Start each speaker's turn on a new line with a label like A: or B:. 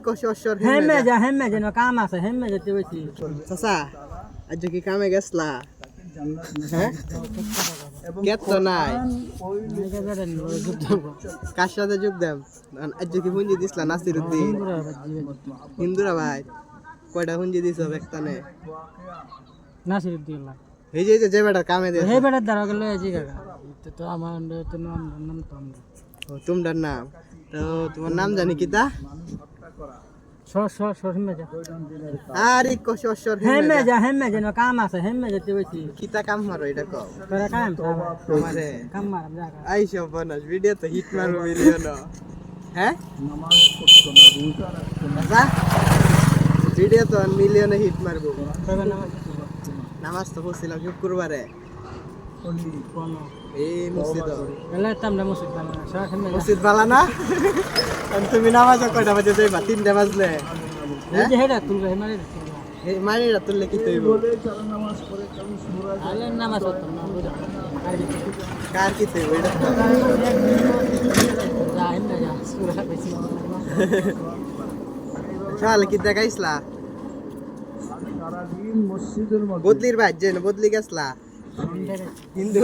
A: কষর
B: হেমে যেন কাম আছে হেমে যেতে বলছি
A: চাচা আজ কি কামে গেছলা হ্যাঁ কেত তো নাই কার সাথে যোগ দেম আজ কি হুঞ্জি দিছলা নাসিরউদ্দিন হিন্দুরা ভাই কয়টা হুঞ্জি দিছ একটানে
B: নাসিরউদ্দিন
A: এই যে বেটার কামে দে
B: হে বেটার দ্বারা গেল এই কাকা তো আমার তো নাম তো আমরা
A: ও তোমার নাম তো তোমার নাম জানি কিতা
B: হেমে যা
A: আরে কষর
B: হেমে যেন কাম আছে হেমে যেতে বলছি
A: কিতা কাম মারো এটা কও
B: তোরা কাম
A: তোমারে
B: কাম মার জায়গা
A: আইসো বনাস ভিডিও তো হিট মারবো মিলিয়ন হ্যাঁ আচ্ছা ভিডিও তো মিলিয়নে হিট মারবো নামাজ তো পড়ছিলাম শুক্রবারে এই মসজিদ মসজিদ বালা না তুমি নামাজ কয়টা বাজে যাইবা 3টা বাজলে মারিরা তুললে কি তৈব কার কি তৈব এটা চল কি দেখাইছলা বদলির ভাই যে বদলি গেছলা হিন্দু